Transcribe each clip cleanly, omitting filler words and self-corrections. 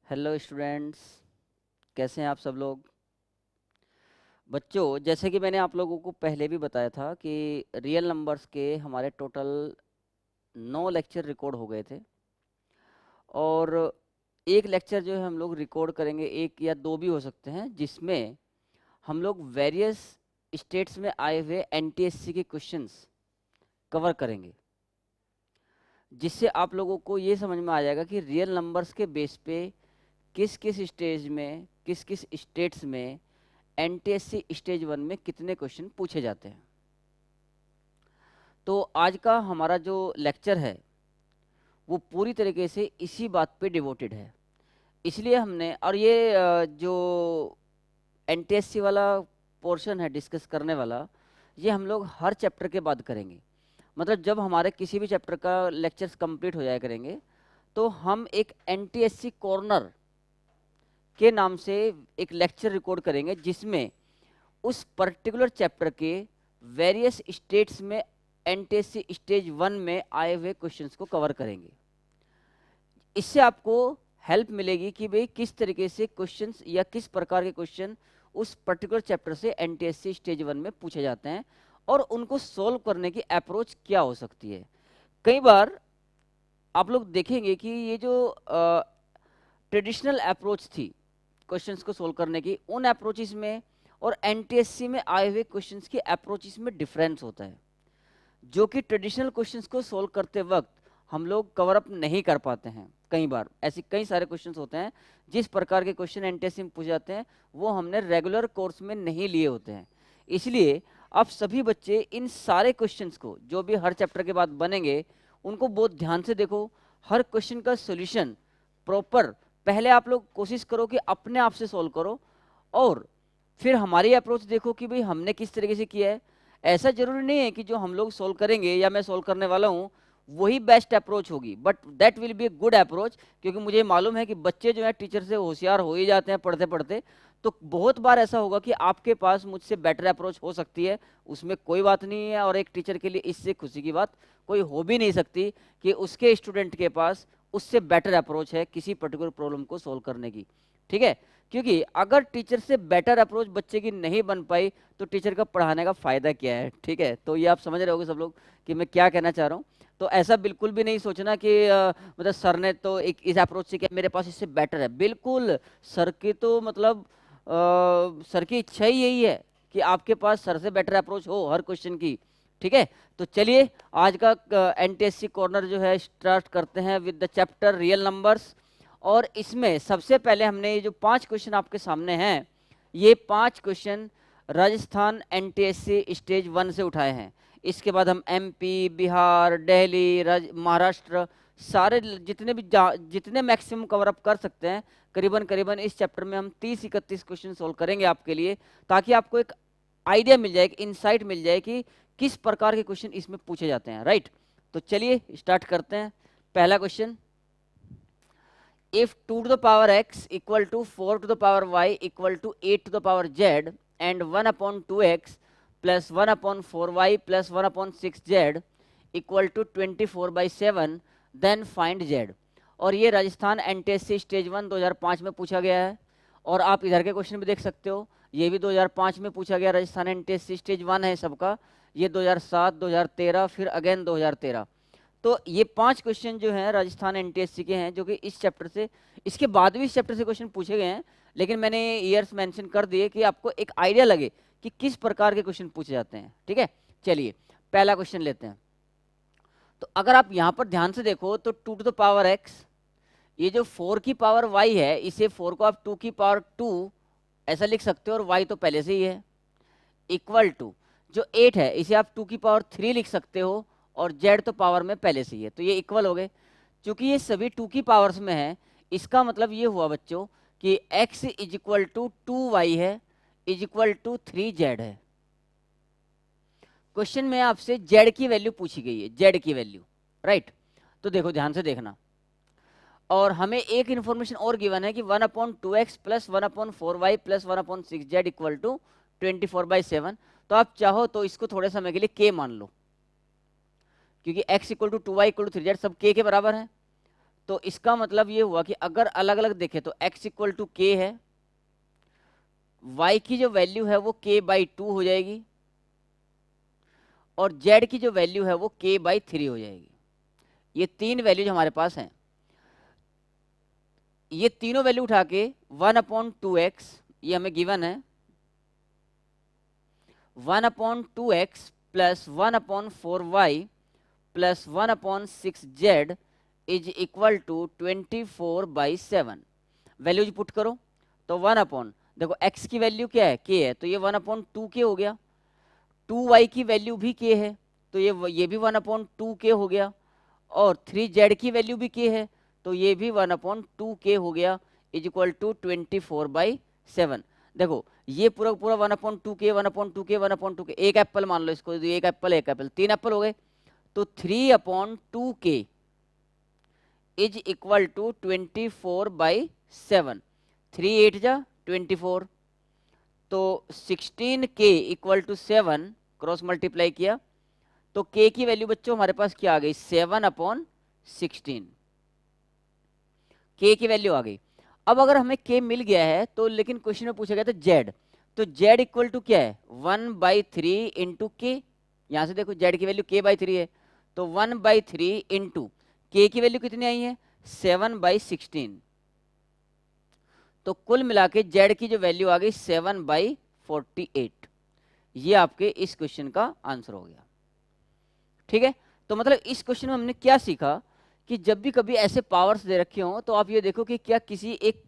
Hello students, कैसे हैं आप सब लोग। बच्चों, जैसे कि मैंने आप लोगों को पहले भी बताया था कि रियल नंबर्स के हमारे टोटल 9 लेक्चर रिकॉर्ड हो गए थे। और एक लेक्चर जो है हम लोग रिकॉर्ड करेंगे, एक या दो भी हो सकते हैं, जिसमें हम लोग वेरियस स्टेट्स में आए हुए एनटीएससी के क्वेश्चंस कवर करेंगे, जिससे आप लोगों को ये समझ में आ जाएगा कि रियल नंबर्स के बेस पे किस किस स्टेज में, किस किस स्टेट्स में एनटीएससी स्टेज 1 में कितने क्वेश्चन पूछे जाते हैं। तो आज का हमारा जो लेक्चर है वो पूरी तरीके से इसी बात पे डिवोटेड है। इसलिए हमने, और ये जो एनटीएससी वाला पोर्शन है डिस्कस करने वाला, ये हम लोग हर चैप्टर के बाद करेंगे। मतलब जब हमारे किसी भी चैप्टर का लेक्चर्स कंप्लीट हो जाया करेंगे तो हम एक एनटीएससी कॉर्नर के नाम से एक लेक्चर रिकॉर्ड करेंगे, जिसमें उस पर्टिकुलर चैप्टर के वेरियस स्टेट्स में एनटीएससी स्टेज 1 में आए हुए क्वेश्चंस को कवर करेंगे। इससे आपको हेल्प मिलेगी कि भाई किस तरीके से क्वेश्चंस या किस प्रकार के क्वेश्चन उस पर्टिकुलर चैप्टर से एनटीएससी स्टेज 1 में पूछे जाते हैं और उनको सोल्व करने की अप्रोच क्या हो सकती है। कई बार आप लोग देखेंगे कि ये जो ट्रेडिशनल अप्रोच थी क्वेश्चंस को सोल्व करने की, उन अप्रोचेस में और एनटीएससी में आए हुए क्वेश्चंस की अप्रोचेस में डिफरेंस होता है, जो कि ट्रेडिशनल क्वेश्चंस को सोल्व करते वक्त हम लोग कवर अप नहीं कर पाते हैं। कई बार ऐसी कई सारे क्वेश्चंस होते हैं, जिस प्रकार के क्वेश्चन एनटीएससी में पूछे जाते हैं वो हमने रेगुलर कोर्स में नहीं लिए होते हैं। इसलिए आप सभी बच्चे इन सारे क्वेश्चंस को जो भी हर चैप्टर के बाद बनेंगे उनको बहुत ध्यान से देखो। हर क्वेश्चन का सोल्यूशन प्रॉपर पहले आप लोग कोशिश करो कि अपने आप से सोल्व करो, और फिर हमारी अप्रोच देखो कि भाई हमने किस तरीके से किया है। ऐसा जरूरी नहीं है कि जो हम लोग सोल्व करेंगे या मैं सोल्व करने वाला हूँ वही बेस्ट अप्रोच होगी, but that will be a good approach, क्योंकि मुझे मालूम है कि बच्चे जो है टीचर से होशियार हो ही जाते हैं पढ़ते पढ़ते। तो बहुत बार ऐसा होगा कि आपके पास मुझसे बेटर अप्रोच हो सकती है, उसमें कोई बात नहीं है, और एक टीचर के लिए इससे खुशी की बात कोई हो भी नहीं सकती कि उसके स्टूडेंट के पास उससे बेटर अप्रोच है किसी पर्टिकुलर प्रॉब्लम को सोल्व करने की। ठीक है, क्योंकि अगर टीचर से बेटर अप्रोच बच्चे की नहीं बन पाई तो टीचर का पढ़ाने का फायदा क्या है। ठीक है, तो ये आप समझ रहे होगे सब लोग कि मैं क्या कहना चाह रहा हूँ। तो ऐसा बिल्कुल भी नहीं सोचना कि मतलब सर ने तो एक इस अप्रोच से किया, मेरे पास इससे बेटर है। बिल्कुल सर की तो मतलब सर की इच्छा ही यही है कि आपके पास सर से बेटर अप्रोच हो हर क्वेश्चन की। ठीक है, तो चलिए आज का एनटीएससी कॉर्नर जो है स्टार्ट करते हैं with the chapter real numbers. और इसमें सबसे पहले हमने ये जो 5 क्वेश्चन आपके सामने हैं, ये 5 क्वेश्चन राजस्थान एनटीएससी स्टेज 1 से उठाए हैं। इसके बाद हम एमपी, बिहार, दिल्ली, महाराष्ट्र, सारे जितने मैक्सिमम कवर अप कर सकते हैं, करीबन करीबन इस चैप्टर में हम 30-31 क्वेश्चन सोल्व करेंगे आपके लिए, ताकि आपको एक आइडिया मिल जाए, एक इंसाइट मिल जाए कि किस प्रकार के क्वेश्चन इसमें पूछे जाते हैं। राइट, तो चलिए स्टार्ट करते हैं। पहला question, if 2 to the power x equal to 4 to the power y equal to 8 to the power z and 1 upon 2x plus 1 upon 4y plus 1 upon 6z equal to 24/7 then find z। और ये Rajasthan NTSC stage 1 2005 में पूछा गया है, और आप इधर के क्वेश्चन भी देख सकते हो, ये भी 2005 में पूछा गया। राजस्थान एनटीएससी स्टेज 1 है सबका, ये 2007, 2013, फिर अगेन 2013। तो ये 5 क्वेश्चन जो हैं राजस्थान एनटीएससी के हैं, जो कि इस चैप्टर से, इसके बाद भी इस चैप्टर से क्वेश्चन पूछे गए हैं, लेकिन मैंने ईयर्स मेंशन कर दिए कि आपको एक आइडिया लगे कि किस प्रकार के क्वेश्चन पूछे जाते हैं। ठीक है, चलिए पहला क्वेश्चन लेते हैं। तो अगर आप यहाँ पर ध्यान से देखो तो 2 टू द पावर एक्स, ये जो 4 की पावर y है, इसे 4 को आप 2 की पावर 2 ऐसा लिख सकते हो, और y तो पहले से ही है, इक्वल टू जो 8 है इसे आप 2 की पावर 3 लिख सकते हो, और z तो पावर में पहले से ही है, तो ये इक्वल हो गए। चूंकि ये सभी 2 की पावर्स में है, इसका मतलब ये हुआ बच्चों कि x is equal to 2y है, इज इक्वल टू 3z है। क्वेश्चन में आपसे z की वैल्यू पूछी गई है, z की वैल्यू। राइट, तो देखो ध्यान से देखना, और हमें एक इंफॉर्मेशन और गिवन है कि 1/2x plus 1/4y plus 1/6z equal to 24/7। तो आप चाहो तो इसको थोड़े समय के लिए k मान लो, क्योंकि x equal to 2y equal to 3z सब k के बराबर है। तो इसका मतलब ये हुआ कि अगर अलग अलग देखें तो x इक्वल टू के है, y की जो वैल्यू है वो k/2 हो जाएगी, और z की जो वैल्यू है वो k/3 हो जाएगी। ये तीन वैल्यूज हमारे पास हैं। ये तीनों वैल्यू उठा के 1/2x, ये हमें गिवन है, 1/2x plus 1/4y plus 1/6z is equal to 24/7। Values put करो तो 1 देखो x की वैल्यू क्या है, k है, तो ये 1/2k हो गया। 2y की वैल्यू भी k है, तो ये भी 1/2k हो गया। और 3z की वैल्यू भी k है, तो ये भी 1/2k हो गया, इज इक्वल टू 24/7। देखो ये पूरा पूरा 1/2k 1/2k 1/2k, एक एप्पल मान लो इसको, एक एप्पल, 3 एप्पल हो गए, तो 3/2k इज इक्वल टू 24/7। 3 8 जा 24, तो 16k equal to 7, cross multiply किया तो k की वैल्यू बच्चों हमारे पास क्या आ गई, 7/16, k की वैल्यू आ गई। अब अगर हमें k मिल गया है तो, लेकिन क्वेश्चन में पूछा गया था z, तो z इक्वल टू क्या है, 1/3 इंटू के। यहां से देखो z की वैल्यू k/3 है, तो 1/3 इंटू k की वैल्यू कितनी आई है, 7/16, तो कुल मिला के z की जो वैल्यू आ गई 7/48। ये आपके इस क्वेश्चन का आंसर हो गया। ठीक है, तो मतलब इस क्वेश्चन में हमने क्या सीखा कि जब भी कभी ऐसे पावर्स दे रखे हो तो आप ये देखो कि क्या किसी एक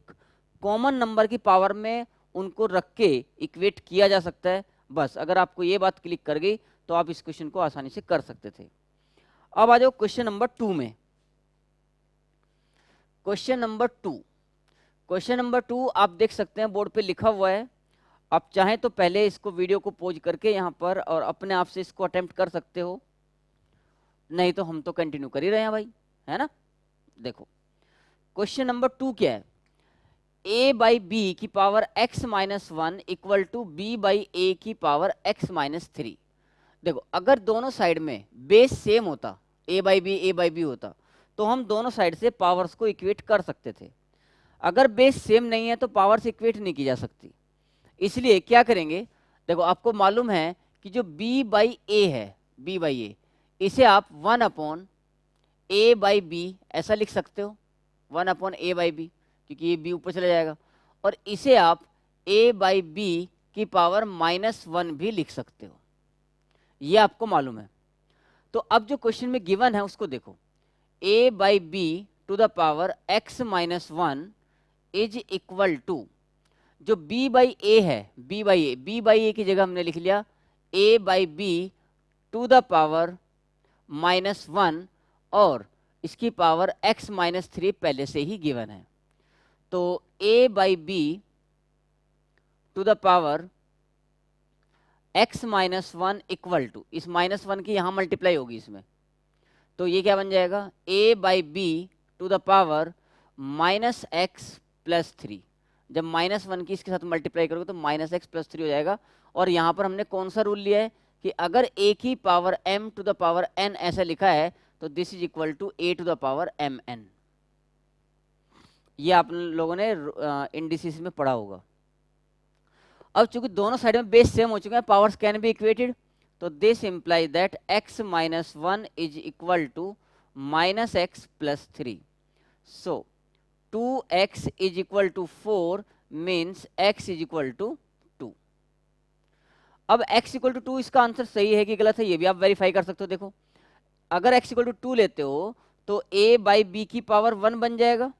कॉमन नंबर की पावर में उनको रख के इक्वेट किया जा सकता है। बस अगर आपको ये बात क्लिक कर गई तो आप इस क्वेश्चन को आसानी से कर सकते थे। अब आ जाओ क्वेश्चन नंबर 2 में। क्वेश्चन नंबर 2 आप देख सकते हैं बोर्ड पे लिखा हुआ है। आप चाहें तो पहले इसको वीडियो को पॉज करके यहाँ पर और अपने आप से इसको अटेम्प्ट कर सकते हो, नहीं तो हम तो कंटिन्यू कर ही रहे हैं भाई, है ना। देखो क्वेश्चन नंबर 2 क्या है, a/b की power x-1 equal to b/a की पावर x-3। देखो अगर दोनों साइड में बेस सेम होता, a/b होता, तो हम दोनों साइड से पावर्स को इक्वेट कर सकते थे। अगर बेस सेम नहीं है तो पावर्स इक्वेट नहीं की जा सकती। इसलिए क्या करेंगे, देखो आपको मालूम है कि जो b/a है, b/a, इसे आप 1/a/b ऐसा लिख सकते हो, 1/a/b, क्योंकि ये b ऊपर चला जाएगा, और इसे आप a/b की पावर -1 भी लिख सकते हो, ये आपको मालूम है। तो अब जो क्वेश्चन में गिवन है उसको देखो, a/b to the power x-1 is equal to, जो b/a है, b/a की जगह हमने लिख लिया a/b टू द पावर -1, और इसकी पावर x-3 पहले से ही गिवन है, तो a/b to the power x-1 equal to, इस -1 की यहां मल्टीप्लाई होगी इसमें, तो ये क्या बन जाएगा, a/b to the power -x+3। जब -1 की इसके साथ मल्टीप्लाई करोगे तो -x+3 हो जाएगा। और यहां पर हमने कौन सा रूल लिया है कि अगर a की power m to the power n ऐसा लिखा है तो this is equal to a to the power mn। ये आप लोगों ने इंडिसेस में पढ़ा होगा। अब चूंकि दोनों साइड में बेस सेम हो चुके हैं, पावर्स कैन बी इक्वेटेड, तो this imply that x-1 is equal to -x+3। So 2x is equal to 4 means x is equal to 2। अब x इक्वल टू 2 इसका आंसर सही है कि गलत है, ये भी आप वेरीफाई कर सकते हो। देखो अगर x इक्वल टू 2 लेते हो तो a/b की पावर 1 बन जाएगा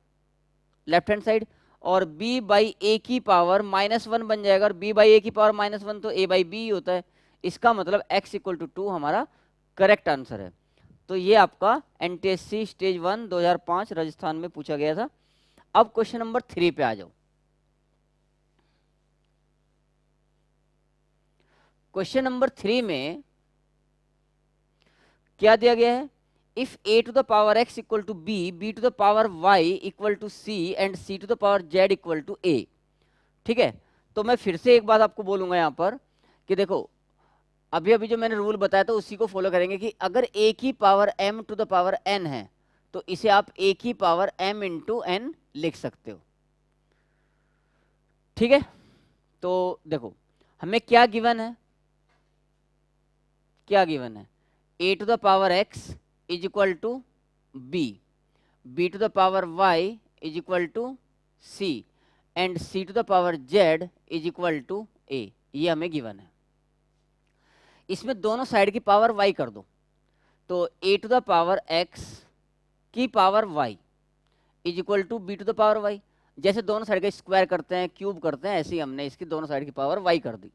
लेफ्ट हैंड साइड, और b/a की पावर -1 बन जाएगा, और b/a की पावर -1 तो a/b होता है। इसका मतलब x इक्वल टू 2 हमारा करेक्ट आंसर है। तो ये आपका NTSC स्टेज 1 2005 राजस्थान में पूछा गया था। अब क्वेश्चन नंबर 3 पे आ जाओ। क्वेश्चन नंबर 3 में क्या दिया गया है, if a to the power x equal to b, b to the power y equal to c and c to the power z equal to a। ठीक है, तो मैं फिर से एक बात आपको बोलूंगा यहां पर कि देखो अभी अभी जो मैंने रूल बताया था उसी को फॉलो करेंगे कि अगर a की power m to the power n है तो इसे आप a की पावर m इंटू n लिख सकते हो। ठीक है, तो देखो हमें क्या गिवन है, क्या गिवन है, a to the power x is equal to b, b to the power y is equal to c and c to the power z is equal to a, ये हमें गिवन है। इसमें दोनों side की power y कर दो, तो a to the power x की power y is equal to b to the power y। जैसे दोनों साइड का स्क्वायर करते हैं, क्यूब करते हैं, ऐसे ही हमने इसकी दोनों साइड की पावर y कर दी।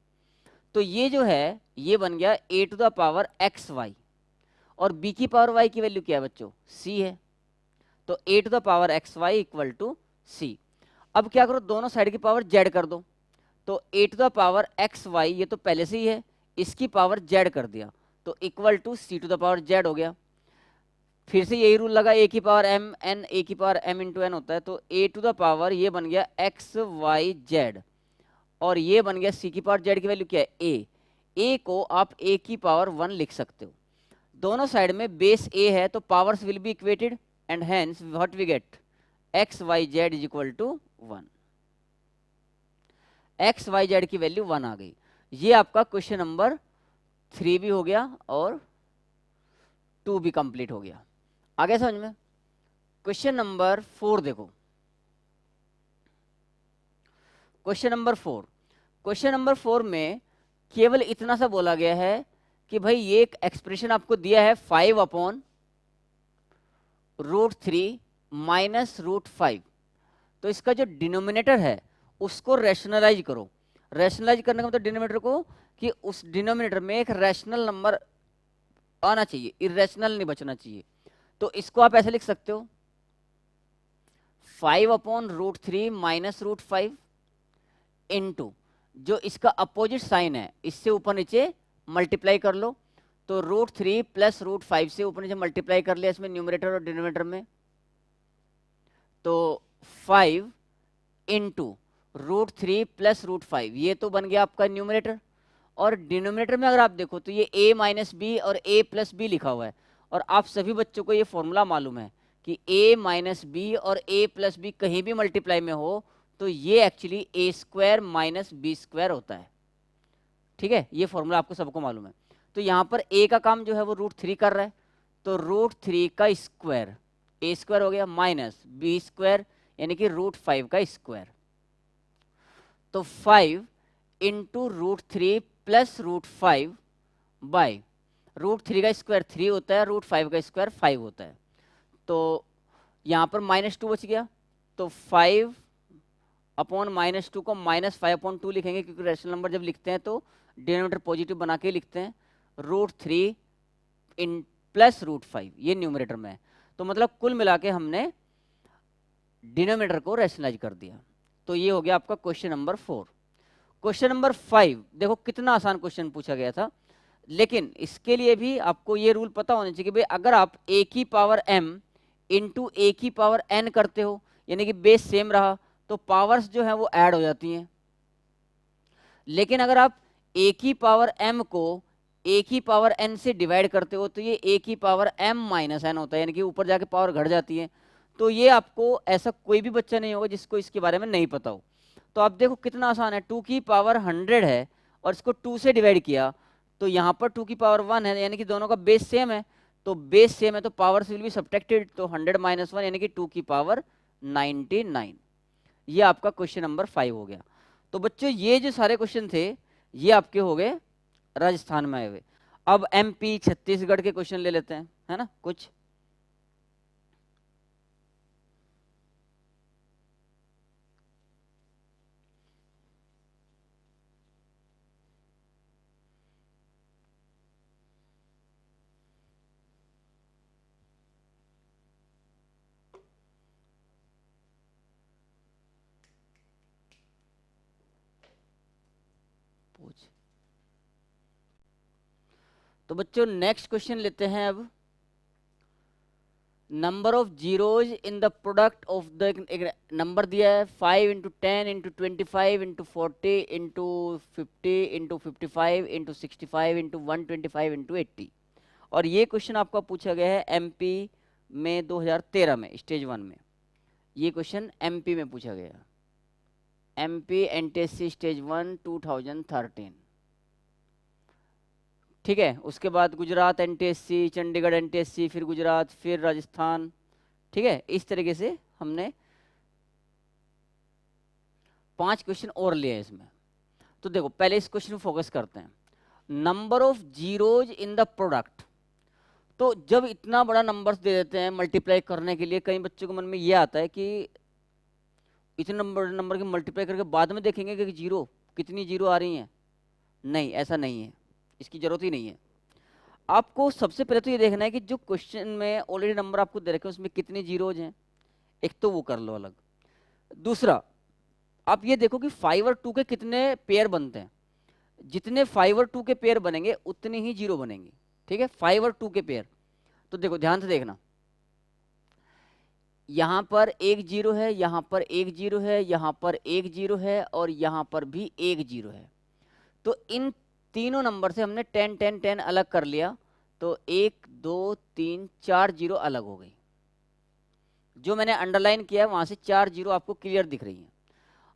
तो ये जो है ये बन गया a to the power x y, और b की पावर y की वैल्यू क्या है बच्चों, c है, तो a to the power x y equal to c। अब क्या करो, दोनों साइड की पावर z कर दो, तो a to the power x y ये तो पहले से ही है, इसकी पावर z कर दिया, तो equal to c to the power z हो गया। फिर से यही रूल लगा, a की पावर m n, a की पावर m इंटू n होता है, तो a टू द पावर ये बन गया x y z, और ये बन गया c की पावर z की वैल्यू क्या है a को आप a की पावर 1 लिख सकते हो। दोनों साइड में बेस a है तो powers will be equated and hence what we get x y z is equal to 1, x y z की वैल्यू 1 आ गई। ये आपका क्वेश्चन नंबर 3 भी हो गया और 2 भी कंप्लीट हो गया। आगे समझ में। क्वेश्चन नंबर 4 देखो, क्वेश्चन नंबर 4, क्वेश्चन नंबर 4 में केवल इतना सा बोला गया है कि भाई ये एक एक्सप्रेशन आपको दिया है 5 अपॉन √3 माइनस √5, तो इसका जो डिनोमिनेटर है उसको रैशनलाइज करो। रैशनलाइज करने का मतलब डिनोमिनेटर को कि उस डिनोमिनेटर में एक रैशनल नंबर आना चाहिए, इरेशनल नहीं बचना चाहिए। तो इसको आप ऐसे लिख सकते हो 5 अपॉन √3 माइनस √5 इंटू जो इसका अपोजिट साइन है इससे ऊपर नीचे मल्टीप्लाई कर लो, तो √3 प्लस √5 से ऊपर नीचे मल्टीप्लाई कर लिया इसमें न्यूमरेटर और डिनोमिनेटर में, तो 5 इंटू √3 प्लस √5 ये तो बन गया आपका न्यूमरेटर, और डिनोमिनेटर में अगर आप देखो तो ये a माइनस बी और a प्लस बी लिखा हुआ है, और आप सभी बच्चों को ये फॉर्मूला मालूम है कि a माइनस बी और a प्लस बी कहीं भी मल्टीप्लाई में हो तो ये actually a square minus B square होता है। ठीक है, ये फॉर्मूला आपको सबको मालूम है। तो यहाँ पर a का काम जो है वो √3 कर रहा है, तो √3 का स्क्वायर a स्क्वायर हो गया माइनस बी स्क्वायर यानी कि √5 का स्क्वायर, तो 5 इंटू √3 प्लस √5 बाय √3 का स्क्वायर 3 होता है, √5 का स्क्वायर 5 होता है, तो यहाँ पर -2 बच गया, तो 5 अपॉन -2 को -5/2 लिखेंगे, क्योंकि रैशनल नंबर जब लिखते हैं तो डिनोमिनेटर पॉजिटिव बना के लिखते हैं। √3 इन प्लस √5 ये न्यूमरेटर में है, तो मतलब कुल मिला के हमने डिनोमिनेटर को रैशनलाइज कर दिया। तो ये हो गया आपका क्वेश्चन नंबर 4। क्वेश्चन नंबर 5 देखो कितना आसान क्वेश्चन पूछा गया था, लेकिन इसके लिए भी आपको ये रूल पता होना चाहिए कि भाई अगर आप a की पावर m इंटू a की पावर n करते हो यानी कि बेस सेम रहा तो पावर्स जो है वो ऐड हो जाती हैं, लेकिन अगर आप a की पावर m को a की पावर n से डिवाइड करते हो तो ये a की पावर m माइनस n होता है, यानी कि ऊपर जाके पावर घट जाती है। तो ये आपको ऐसा कोई भी बच्चा नहीं होगा जिसको इसके बारे में नहीं पता हो। तो आप देखो कितना आसान है, 2 की पावर 100 है और इसको 2 से डिवाइड किया तो यहाँ पर 2 की पावर 1 है, यानी कि दोनों का बेस सेम है, तो बेस सेम है तो पावर्स विल बी सब्ट्रैक्टेड, तो 100 माइनस 1 यानी कि 2 की पावर 99। ये आपका क्वेश्चन नंबर 5 हो गया। तो बच्चों ये जो सारे क्वेश्चन थे ये आपके हो गए राजस्थान में आए हुए। अब MP छत्तीसगढ़ के क्वेश्चन ले लेते हैं, है ना कुछ। पूछ तो बच्चों नेक्स्ट क्वेश्चन लेते हैं अब। Number of zeros in the product of the number दिया है 5 into 10 into 25 into 40 into 50 into 55 into 65 into 125 into 80, और ये क्वेश्चन आपका पूछा गया है MP में 2013 में स्टेज 1 में। ये क्वेश्चन एमपी में पूछा गया, एमपी एनटीएससी स्टेज 1 2013। ठीक है, उसके बाद गुजरात एनटीएससी, चंडीगढ़ एनटीएससी, फिर गुजरात, फिर राजस्थान। ठीक है, इस तरीके से हमने 5 क्वेश्चन और लिए हैं इसमें। तो देखो पहले इस क्वेश्चन को फोकस करते हैं, number of zeros in the product. तो जब इतना बड़ा नंबर्स दे देते हैं मल्टीप्लाई करने के लिए, कई बच्चों के मन में ये आता है कि इतने नंबर के मल्टीप्लाई करके बाद में देखेंगे कि जीरो कितनी जीरो आ रही हैं। नहीं, ऐसा नहीं है, इसकी जरूरत ही नहीं है। आपको सबसे पहले तो ये देखना है कि जो क्वेश्चन में ऑलरेडी नंबर आपको दे रखे हैं उसमें कितनी जीरोज हैं, एक तो वो कर लो अलग। दूसरा आप ये देखो कि 5 और 2 के कितने पेयर बनते हैं। जितने 5 और 2 के पेयर बनेंगे उतनी ही जीरो बनेंगी। ठीक है, 5 और 2 के पेयर। तो देखो ध्यान से देखना, यहां पर एक जीरो है, यहां पर एक जीरो है, यहां पर एक जीरो है, और यहां पर भी एक जीरो है। तो इन तीनों नंबर से हमने 10 10 10 अलग कर लिया, तो 1 2 3 4 जीरो अलग हो गई। जो मैंने अंडरलाइन किया है वहां से 4 जीरो आपको क्लियर दिख रही है।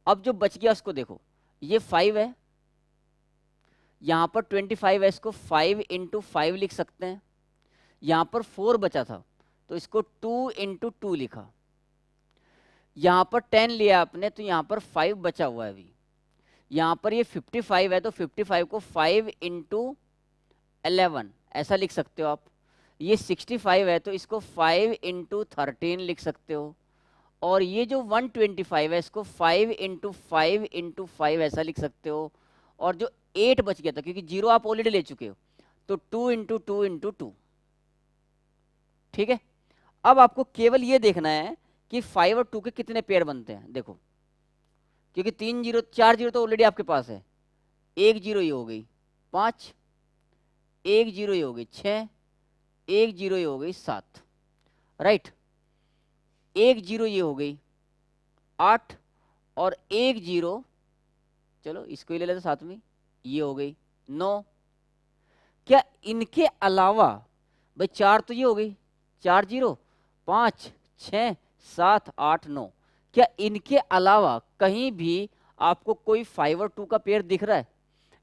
अब जो बच गया उसको देखो, ये 5 है, यहां पर 25 है, इसको 5 इंटू 5 लिख सकते हैं। यहां पर 4 बचा था तो इसको 2 इंटू 2 लिखा। यहां पर 10 लिया आपने तो यहां पर 5 बचा हुआ है अभी। यहां पर ये 55 है तो 55 को 5 इंटू 11 ऐसा लिख सकते हो आप। ये 65 है तो इसको 5 इंटू 13 लिख सकते हो। और ये जो 125 है इसको 5 इंटू 5 इंटू 5 ऐसा लिख सकते हो। और जो 8 बच गया था, क्योंकि जीरो आप ऑलरेडी ले चुके हो, तो 2 इंटू 2 इंटू 2। ठीक है, अब आपको केवल ये देखना है कि 5 और 2 के कितने पेयर बनते हैं। देखो, क्योंकि 3 जीरो 4 जीरो तो ऑलरेडी आपके पास है, एक जीरो ये हो गई 5, एक जीरो ये हो गई 6, एक जीरो ये हो गई 7, राइट। एक जीरो ये हो गई 8, और एक जीरो, चलो इसको ही ले लेते साथ में, ये हो गई 9। क्या इनके अलावा, भाई 4 तो ये हो गई, 4 जीरो 5 6 7 8 9, क्या इनके अलावा कहीं भी आपको कोई 5 और 2 का पेयर दिख रहा है?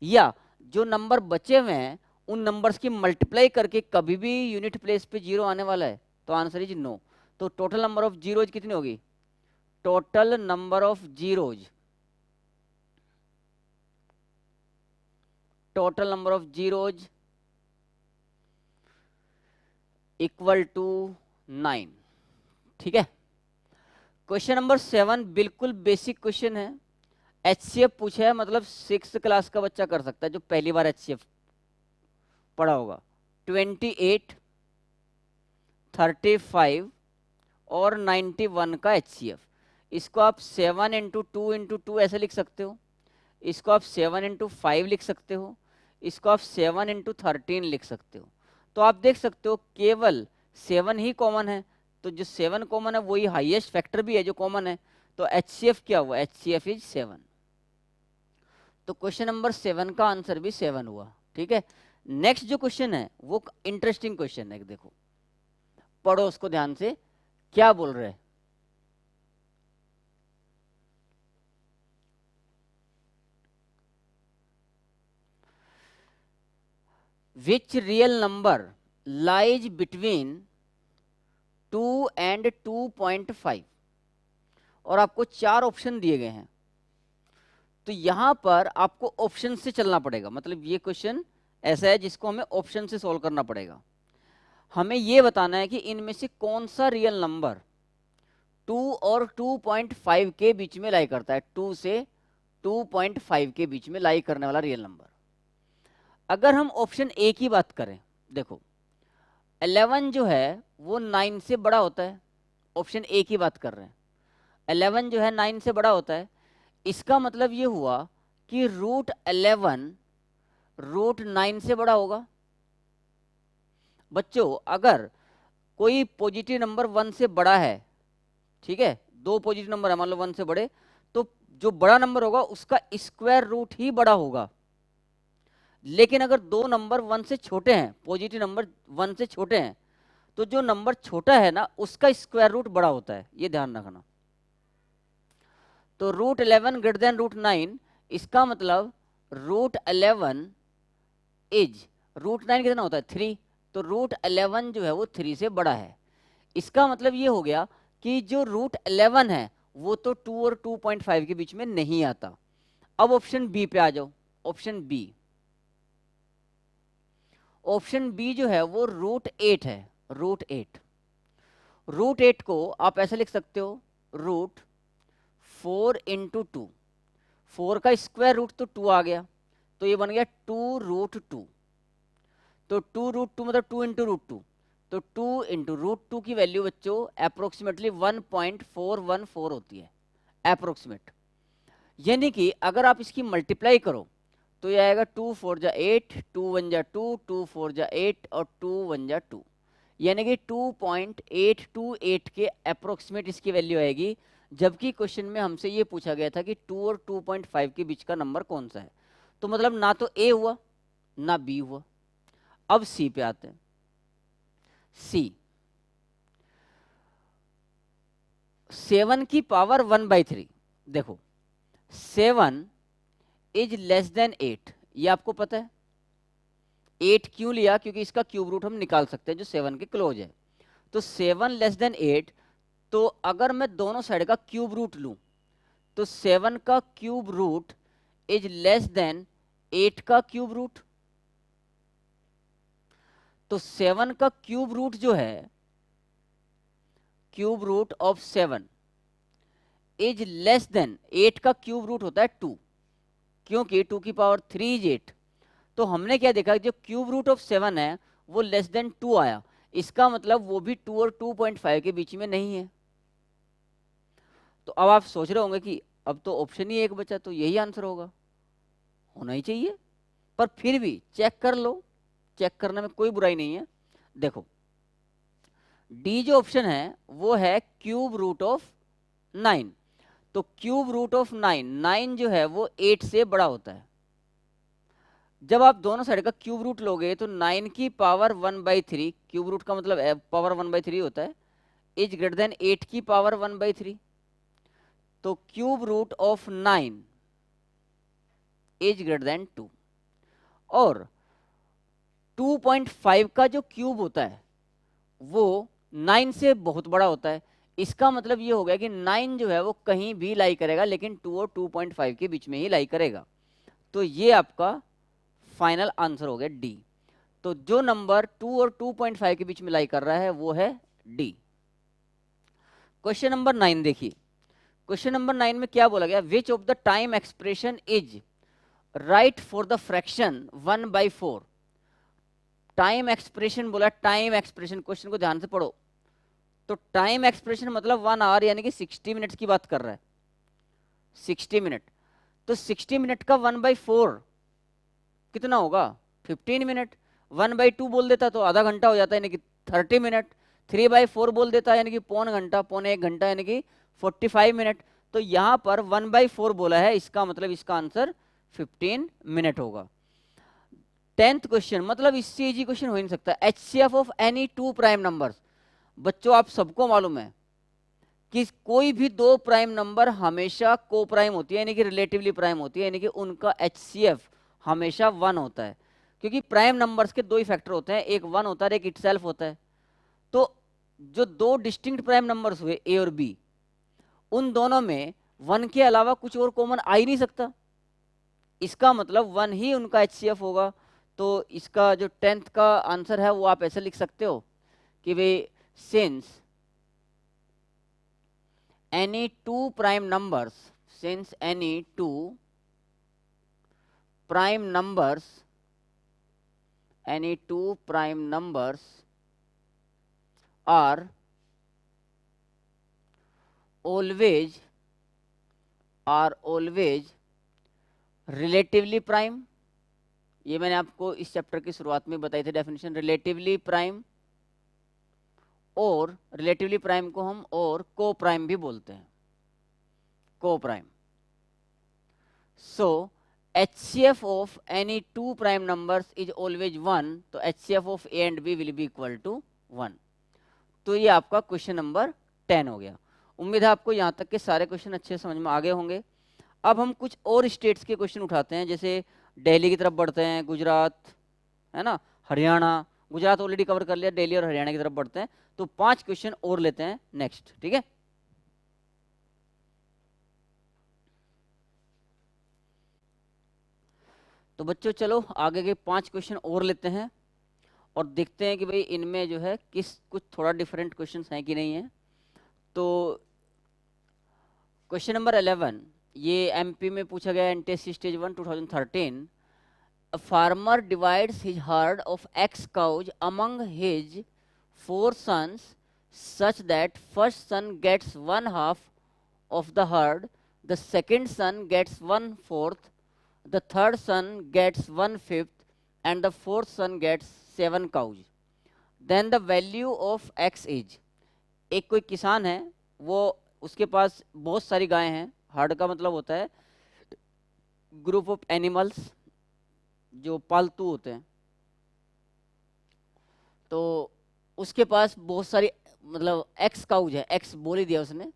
या जो नंबर बचे हुए हैं उन नंबर्स की मल्टीप्लाई करके कभी भी यूनिट प्लेस पे जीरो आने वाला है? तो आंसर इज नो। तो टोटल नंबर ऑफ जीरोज कितनी होगी? Total number of zeros, total number of zeros equal to 9। ठीक है, क्वेश्चन नंबर 7 बिल्कुल बेसिक क्वेश्चन है। एचसीएफ पूछा है, मतलब 6th क्लास का बच्चा कर सकता है जो पहली बार एचसीएफ पढ़ा होगा। 28, 35 और 91 का एचसीएफ। इसको आप 7 इंटू 2 इंटू 2 ऐसे लिख सकते हो, इसको आप 7 इंटू 5 लिख सकते हो, इसको आप 7 इंटू 13 लिख सकते हो। तो आप देख सकते हो केवल 7 ही कॉमन है, तो जो 7 कॉमन है वही हाईएस्ट फैक्टर भी है जो कॉमन है। तो एचसीएफ क्या हुआ? HCF is 7। तो क्वेश्चन नंबर 7 का आंसर भी 7 हुआ। ठीक है, नेक्स्ट जो क्वेश्चन है वो इंटरेस्टिंग क्वेश्चन है, देखो पढ़ो उसको ध्यान से, क्या बोल रहे हैं। Which real number lies between 2 and 2.5? और आपको 4 ऑप्शन दिए गए हैं, तो यहां पर आपको ऑप्शन से चलना पड़ेगा। मतलब ये क्वेश्चन ऐसा है जिसको हमें ऑप्शन से सॉल्व करना पड़ेगा। हमें ये बताना है कि इनमें से कौन सा रियल नंबर 2 और 2.5 के बीच में लाई करता है। 2 से 2.5 के बीच में लाई करने वाला रियल नंबर। अगर हम ऑप्शन ए की बात करें, देखो 11 जो है वो 9 से बड़ा होता है। ऑप्शन ए की बात कर रहे हैं, 11 जो है 9 से बड़ा होता है। इसका मतलब ये हुआ कि रूट 11 रूट 9 से बड़ा होगा। बच्चों अगर कोई पॉजिटिव नंबर 1 से बड़ा है, ठीक है, दो पॉजिटिव नंबर है मान लो 1 से बड़े, तो जो बड़ा नंबर होगा उसका स्क्वायर रूट ही बड़ा होगा। लेकिन अगर दो नंबर 1 से छोटे हैं, पॉजिटिव नंबर 1 से छोटे हैं, तो जो नंबर छोटा है ना उसका स्क्वायर रूट बड़ा होता है, ये ध्यान रखना। तो √11 ग्रेटर देन √9, इसका मतलब √11 इज, √9 कितना होता है 3, तो √11 जो है वो 3 से बड़ा है। इसका मतलब ये हो गया कि जो √11 है वो तो 2 और 2.5 के बीच में नहीं आता। अब ऑप्शन बी पे आ जाओ। ऑप्शन बी, ऑप्शन बी जो है वो √8 है, √8। √8 को आप ऐसे लिख सकते हो, √4 × 2, 4 का स्क्वायर रूट तो 2 आ गया, तो ये बन गया 2√2। तो 2√2 मतलब 2 × √2, तो 2 × √2 की वैल्यू बच्चों अप्रोक्सीमेटली 1.414 होती है, अप्रोक्सीमेट। यानी कि अगर आप इसकी मल्टीप्लाई करो तो ये आएगा 2 4 जा 8, 2 1 जा 2, 2 4 जा 8 और 2 1 जा 2, यानी कि 2.828 के अप्रोक्सीमेट इसकी वैल्यू आएगी। जबकि क्वेश्चन में हमसे ये पूछा गया था कि 2 और 2.5 के बीच का नंबर कौन सा है। तो मतलब ना तो ए हुआ ना बी हुआ। अब सी पे आते हैं। सी, 7 की पावर 1/3। देखो 7 इज लेस देन 8, ये आपको पता है। 8 क्यों लिया? क्योंकि इसका क्यूब रूट हम निकाल सकते हैं जो 7 के क्लोज है। तो 7 लेस देन 8, तो अगर मैं दोनों साइड का क्यूब रूट लूं तो 7 का cube root is less than 8 का क्यूब रूट। तो 7 का क्यूब रूट जो है, cube root of 7 is less than 8 का क्यूब रूट होता है 2, क्योंकि 2 की पावर 3 इज 8। तो हमने क्या देखा, जो क्यूब रूट ऑफ 7 है वो लेस देन 2 आया। इसका मतलब वो भी 2 और 2.5 के बीच में नहीं है। तो अब आप सोच रहे होंगे कि अब तो ऑप्शन ही एक बचा, तो यही आंसर होगा, होना ही चाहिए। पर फिर भी चेक कर लो, चेक करने में कोई बुराई नहीं है। देखो डी जो ऑप्शन है वो है क्यूब रूट ऑफ 9। तो क्यूब रूट ऑफ 9, 9 जो है वो 8 से बड़ा होता है। जब आप दोनों साइड का क्यूब रूट लोगे तो 9 की पावर 1/3, क्यूब रूट का मतलब पावर 1/3 होता है, इज ग्रेटर देन 8 की पावर 1/3। तो cube root of 9 is greater than 2। और 2.5 का जो क्यूब होता है वो 9 से बहुत बड़ा होता है। इसका मतलब ये हो गया कि 9 जो है वो कहीं भी लाई करेगा, लेकिन 2 और 2.5 के बीच में ही लाई करेगा। तो ये आपका फाइनल आंसर हो गया डी। तो जो नंबर 2 और 2.5 के बीच में लाई कर रहा है वो है डी। क्वेश्चन नंबर 9 देखिए। क्वेश्चन नंबर 9 में क्या बोला गया, which of the time expression is right for the fraction 1/4। Time expression बोला, टाइम एक्सप्रेशन, क्वेश्चन को ध्यान से पढ़ो। तो टाइम एक्सप्रेशन मतलब 1 आवर यानी कि 60 मिनट्स की बात कर रहा है, 60 मिनट। तो 60 मिनट का 1/4 कितना होगा, 15 मिनट। 1/2 बोल देता तो आधा घंटा हो जाता है यानी कि 30 मिनट। 3/4 बोल देता है यानी कि पौन घंटा, पौने 1 घंटा यानी कि 45 मिनट। तो यहाँ पर 1/4 बोला है, इसका मतलब इसका आंसर 15 मिनट होगा। 10th क्वेश्चन, मतलब इससे इजी क्वेश्चन हो ही नहीं सकता। HCF of any 2 prime numbers. बच्चों आप सबको मालूम है कि कोई भी 2 प्राइम नंबर हमेशा को प्राइम होती है, यानी कि रिलेटिवली प्राइम होती है, यानी कि उनका HCF हमेशा 1 होता है। क्योंकि प्राइम नंबर्स के 2 ही फैक्टर होते हैं, एक 1 होता है, एक इटसेल्फ होता है। तो जो 2 डिस्टिंक्ट प्राइम नंबर्स हुए ए और बी, उन दोनों में 1 के अलावा कुछ और कॉमन आ ही नहीं सकता। इसका मतलब 1 ही उनका HCF होगा। तो इसका जो 10th का आंसर है वो आप ऐसे लिख सकते हो कि वे since any 2 prime numbers, since any 2 prime numbers, any 2 prime numbers are always relatively prime। ये मैंने आपको इस चैप्टर की शुरुआत में बताई थी डेफिनेशन, रिलेटिवली प्राइम। और रिलेटिवली प्राइम को हम और को प्राइम भी बोलते हैं, को prime. So HCF of any 2 prime numbers is always 1, तो HCF of A and B will be equal to 1। तो ये आपका क्वेश्चन नंबर 10 हो गया। उम्मीद है आपको यहाँ तक के सारे क्वेश्चन अच्छे समझ में आ गए होंगे। अब हम कुछ और स्टेट्स के क्वेश्चन उठाते हैं, जैसे दिल्ली की तरफ बढ़ते हैं, गुजरात है ना, हरियाणा। गुजरात ऑलरेडी कवर कर लिया, दिल्ली और हरियाणा की तरफ बढ़ते हैं। तो 5 क्वेश्चन और लेते हैं नेक्स्ट, ठीक है। तो बच्चों चलो आगे के 5 क्वेश्चन और लेते हैं और देखते हैं कि भाई इनमें जो है कुछ थोड़ा डिफरेंट क्वेश्चन हैं कि नहीं है। तो क्वेश्चन नंबर 11 ये एमपी में पूछा गया, NTSC stage 1 2013। A farmer divides his herd of X cows among his 4 sons such that first son gets 1/2 of the herd, the second son gets 1/4, the third son gets 1/5, and the fourth son gets 7 cows. Then the value of X is। एक कोई किसान है, वो उसके पास बहुत सारी गायें हैं। हर्ड का मतलब होता है ग्रुप ऑफ एनिमल्स जो पालतू होते हैं। तो उसके पास बहुत सारी मतलब एक्स काउज है, एक्स बोल ही दिया उसने।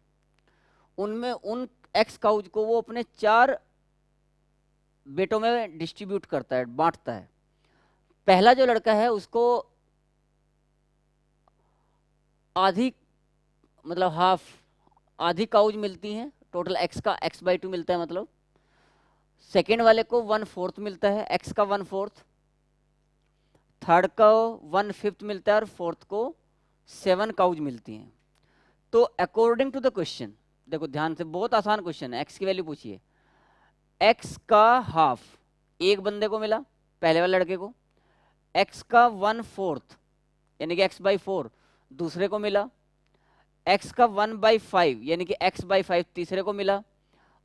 उनमें उन एक्स काउज को वो अपने 4 बेटों में डिस्ट्रीब्यूट करता है, बांटता है। पहला जो लड़का है उसको आधी मतलब हाफ आधी काउज मिलती हैं, टोटल एक्स का x/2 मिलता है मतलब। सेकेंड वाले को 1/4 मिलता है, एक्स का 1/4। थर्ड को 1/5 मिलता है और फोर्थ को 7 काउज मिलती हैं। तो अकॉर्डिंग टू द क्वेश्चन, देखो ध्यान से, बहुत आसान क्वेश्चन है। एक्स की वैल्यू पूछिए, एक्स का हाफ एक बंदे को मिला, पहले वाले लड़के को। एक्स का 1/4 यानी कि x/4 दूसरे को मिला। एक्स का 1/5 यानी कि x/5 तीसरे को मिला।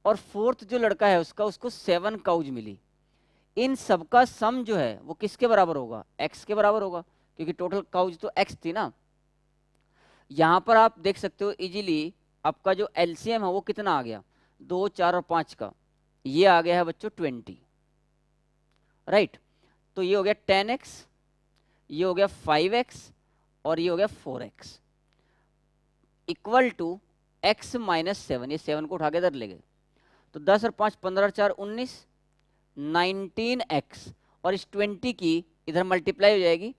और फोर्थ जो लड़का है उसको 7 काउज मिली। इन सबका सम जो है वो किसके बराबर होगा? x के बराबर होगा, क्योंकि टोटल काउज तो x थी ना। यहां पर आप देख सकते हो इजीली आपका जो एलसीएम है वो कितना आ गया, 2, 4 और 5 का। ये आ गया है बच्चों 20, राइट। तो ये हो गया 10x, ये हो गया 5x और ये हो गया 4x इक्वल टू x - 7। ये 7 को उठा के इधर ले गए, तो 10 और 5 15 और 4 19, 19x। और इस 20 की इधर मल्टीप्लाई हो जाएगी,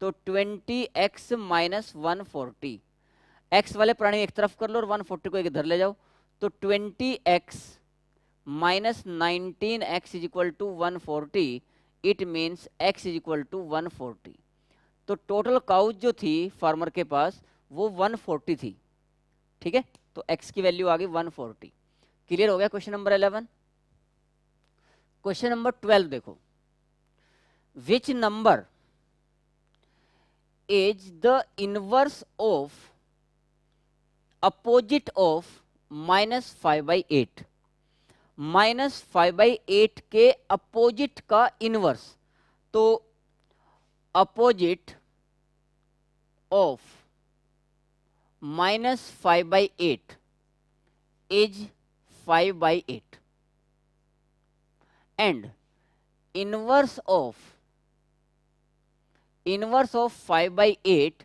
तो 20x - 140। x वाले प्राणी एक तरफ कर लो और 140 को एक इधर ले जाओ, तो 20x - 19x is equal to 140। It means x is equal to 140। तो टोटल काउज जो थी फार्मर के पास वो 140 थी, ठीक है। तो x की वैल्यू आ गई 140। क्लियर हो गया क्वेश्चन नंबर 11। क्वेश्चन नंबर 12 देखो, which number is the inverse of opposite of -5/8। -5/8 के अपोजिट का इनवर्स। तो opposite of -5/8 is 5/8 and inverse of 5/8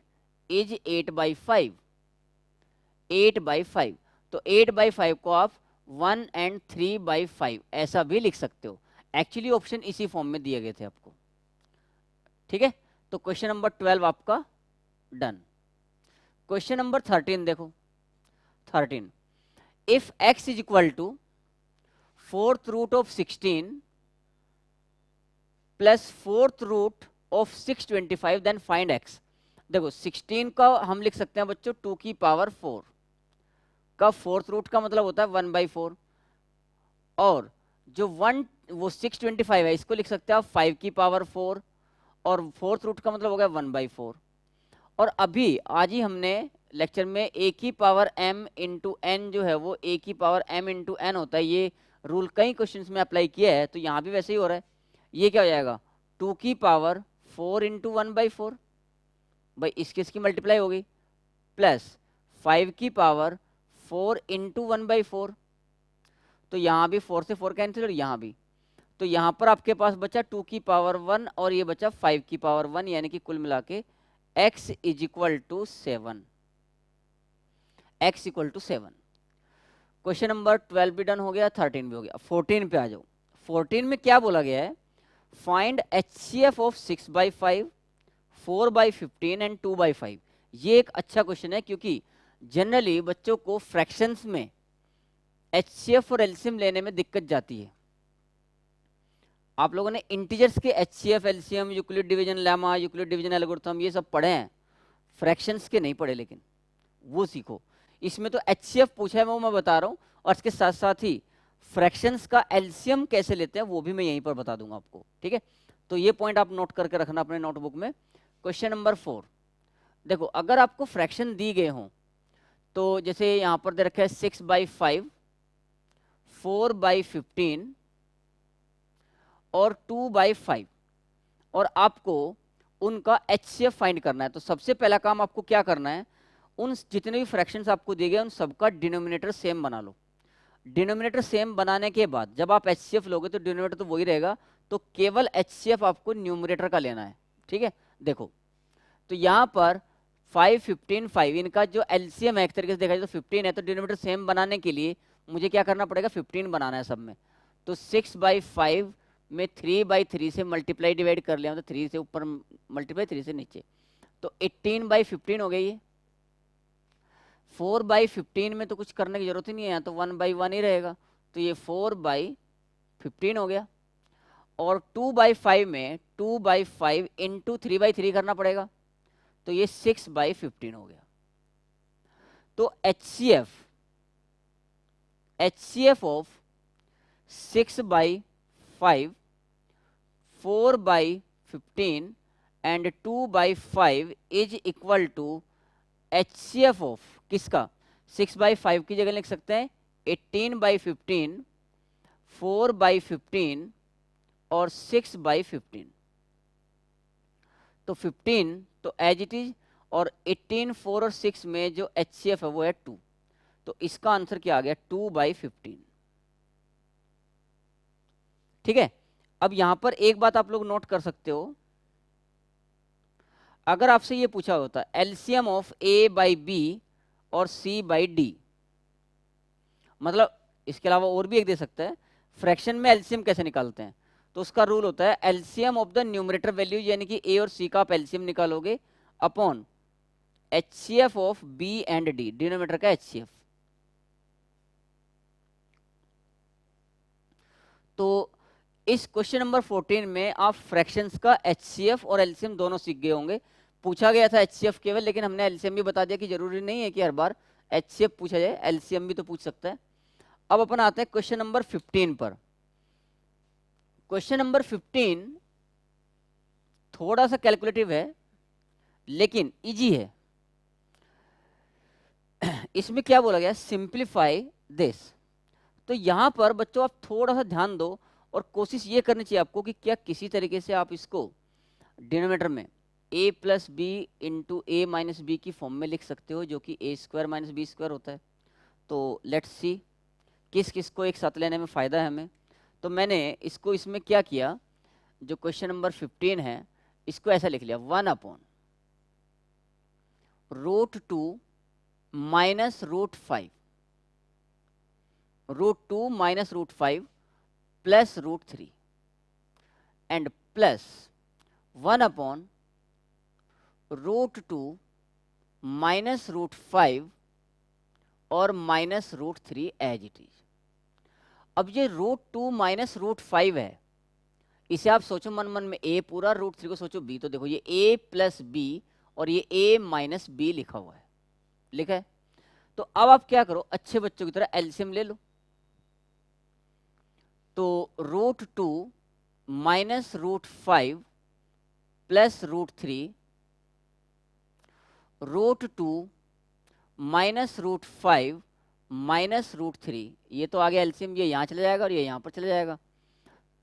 is 8/5। 8/5, तो 8/5 को आप 1 and 3/5 ऐसा भी लिख सकते हो। एक्चुअली ऑप्शन इसी फॉर्म में दिए गए थे आपको, ठीक है। तो क्वेश्चन नंबर 12 आपका डन। क्वेश्चन नंबर 13 देखो, 13, if x is equal to 4th root of 16 plus 4th root of 625 then find x। देखो 16 का हम लिख सकते हैं बच्चों 2 की पावर 4 का 4th रूट का मतलब होता है 1/4, और जो 1 वो 625 है इसको लिख सकते हैं आप 5 की पावर 4, और 4th रूट का मतलब हो गया 1/4। और अभी आज ही हमने लेक्चर में a की पावर m इंटू एन जो है वो a की पावर m इंटू एन होता है। ये रूल कई क्वेश्चंस में अप्लाई किया है, तो यहाँ भी वैसे ही हो रहा है। ये क्या हो जाएगा 2 की पावर 4 इंटू 1/4, भाई इसकी मल्टीप्लाई हो गई, प्लस 5 की पावर 4 इंटू 1/4। तो यहाँ भी 4 से 4 कैंसिल और यहाँ भी, तो यहाँ पर आपके पास बचा 2 की पावर 1 और ये बचा 5 की पावर 1, यानी कि कुल मिला के x is equal to 7। x equal to 7। Question number 12 भी डन हो गया, 13 भी हो गया। 14 पे आ जाओ। 14 में क्या बोला गया है, फाइंड HCF ऑफ 6/5, 4/15 एंड 2/5। ये एक अच्छा क्वेश्चन है, क्योंकि जनरली बच्चों को फ्रैक्शंस में HCF और एलसीएम लेने में दिक्कत जाती है। आप लोगों ने इंटीजर्स के HCF, LCM, Euclid division lemma, Euclid division algorithm ये सब पढ़े हैं, फ्रैक्शंस के नहीं पढ़े, लेकिन वो सीखो। इसमें तो HCF पूछा है, वो मैं बता रहा हूँ, और इसके साथ साथ ही फ्रैक्शंस का एलसीएम कैसे लेते हैं वो भी मैं यहीं पर बता दूंगा आपको, ठीक है। तो ये पॉइंट आप नोट करके रखना अपने नोटबुक में। क्वेश्चन नंबर 4 देखो, अगर आपको फ्रैक्शन दी गए हों, तो जैसे यहां पर दे रखा है 6/5, 4/15 और 2/5, और आपको उनका HCF फाइंड करना है। तो सबसे पहला काम आपको क्या करना है, उन जितने भी फ्रैक्शंस आपको दिए गए उन सबका डिनोमिनेटर सेम बना लो। डिनोमिनेटर सेम बनाने के बाद जब आप HCF लोगे तो डिनोमिनेटर तो वही रहेगा, तो केवल HCF आपको न्यूमरेटर का लेना है, ठीक है। देखो, तो यहाँ पर 5, 15, 5 इनका जो एलसीएम है एक तरीके से देखा जाए तो 15 है, तो डिनोमिनेटर सेम बनाने के लिए मुझे क्या करना पड़ेगा, 15 बनाना है सब में। तो 6/5 में 3/3 से मल्टीप्लाई डिवाइड कर लिया, तो 3 से ऊपर मल्टीप्लाई 3 से नीचे, तो 18/15 हो गई है। 4/15 में तो कुछ करने की जरूरत ही नहीं है, तो 1/1 ही रहेगा, तो ये 4/15 हो गया। और 2/5 में 2/5 इंटू 3/3 करना पड़ेगा, तो ये 6/15 हो गया। तो HCF of 6/5, 4/15 and 2/5 is equal to HCF of किसका, 6/5 की जगह लिख सकते हैं 18/15, 4/15 और 6/15। तो 15 तो एज इट इज, और 18, 4 और 6 में जो HCF है वो है 2, तो इसका आंसर क्या आ गया, 2/15, ठीक है। अब यहां पर एक बात आप लोग नोट कर सकते हो, अगर आपसे ये पूछा होता एलसीएम ऑफ A/B और C/D, मतलब इसके अलावा और भी एक दे सकता है, फ्रैक्शन में एलसीएम कैसे निकालते हैं, तो उसका रूल होता है LCM of the numerator value, यानी कि A और C का आप एलसीएम निकालोगे upon HCF of B and D, denominator का HCF। तो इस क्वेश्चन नंबर 14 में आप फ्रैक्शंस का HCF और एलसीएम दोनों सीख गए होंगे। पूछा गया था HCF केवल, लेकिन हमने एलसीएम भी बता दिया कि जरूरी नहीं है कि हर बार HCF पूछा जाए, एलसीएम भी तो पूछ सकता है। अब अपन आते हैं क्वेश्चन नंबर 15 पर। क्वेश्चन नंबर 15 थोड़ा सा कैलकुलेटिव है लेकिन इजी है। इसमें क्या बोला गया, सिंप्लीफाई दिस। तो यहां पर बच्चों आप थोड़ा सा ध्यान दो, और कोशिश ये करनी चाहिए आपको कि क्या किसी तरीके से आप इसको डिनोमिनेटर में A+B इंटू A-B की फॉर्म में लिख सकते हो, जो कि A² - B² होता है। तो लेट्स सी किस किस को एक साथ लेने में फ़ायदा है हमें। तो मैंने इसको इसमें क्या किया, जो क्वेश्चन नंबर 15 है इसको ऐसा लिख लिया, 1/√2 minus √5, √2 minus √5 plus √3 and plus 1/√2 minus √5 और माइनस √3 एज इट इज। अब ये √2 माइनस √5 है, इसे आप सोचो मन मन में A पूरा, √3 को सोचो B, तो देखो ये A प्लस B और ये A माइनस B लिखा हुआ है, लिखा है। तो अब आप क्या करो, अच्छे बच्चों की तरह एलसीएम ले लो। तो √2 माइनस √5 प्लस √3, √2 माइनस √5 माइनस √3, ये तो आगे एलसीएम, ये यहाँ चला जाएगा और ये यहाँ पर चला जाएगा।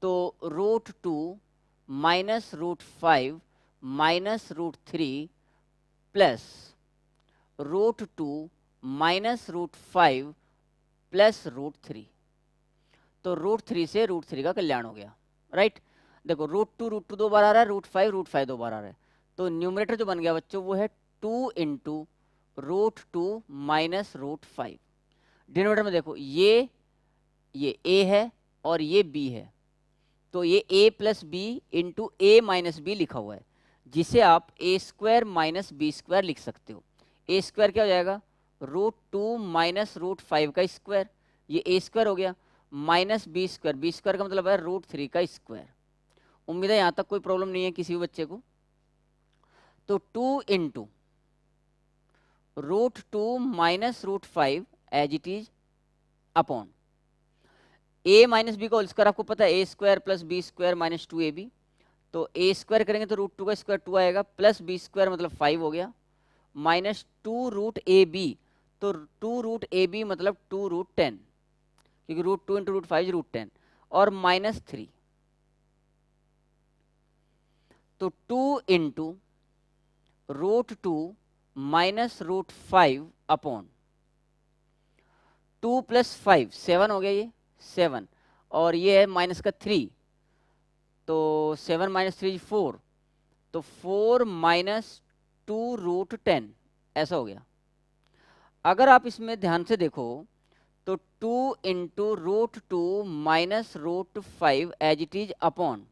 तो √2 minus √5 minus √3 plus √2 minus √5 plus √3, तो √3 से √3 का कल्याण हो गया, राइट। देखो √2 दो बार आ रहा है, √5 दो बार आ रहा है, तो न्यूमरेटर जो बन गया बच्चों वो है 2 इंटू √2 माइनस √5। डिनोमिनेटर में देखो ये a है और ये b है, तो ये a plus B into A minus B लिखा हुआ है, जिसे आप a square minus B square लिख सकते हो। a स्क्वायर क्या हो जाएगा, √2 माइनस √5 का स्क्वायर, ये a स्क्वायर हो गया, माइनस बी स्क्वायर का मतलब है √3 का स्क्वायर। उम्मीद है यहाँ तक कोई प्रॉब्लम नहीं है किसी भी बच्चे को। तो 2 into √2 minus √5 as it is upon a minus B का होल स्क्वायर, आपको पता है a square plus B square minus 2ab, तो a स्क्वायर करेंगे तो √2 का स्क्वायर 2 आएगा, प्लस बी स्क्वायर मतलब 5 हो गया, माइनस 2√ab, तो 2√ab मतलब 2√10, क्योंकि √2 इंटू √5 √10, और माइनस 3, तो 2 इंटू √2 माइनस √5 अपॉन 2 प्लस 5 7 हो गया, ये 7, और ये है माइनस का 3, तो 7 माइनस 3 4, तो 4 माइनस 2√10 ऐसा हो गया। अगर आप इसमें ध्यान से देखो तो 2 into √2 minus √5 as it is upon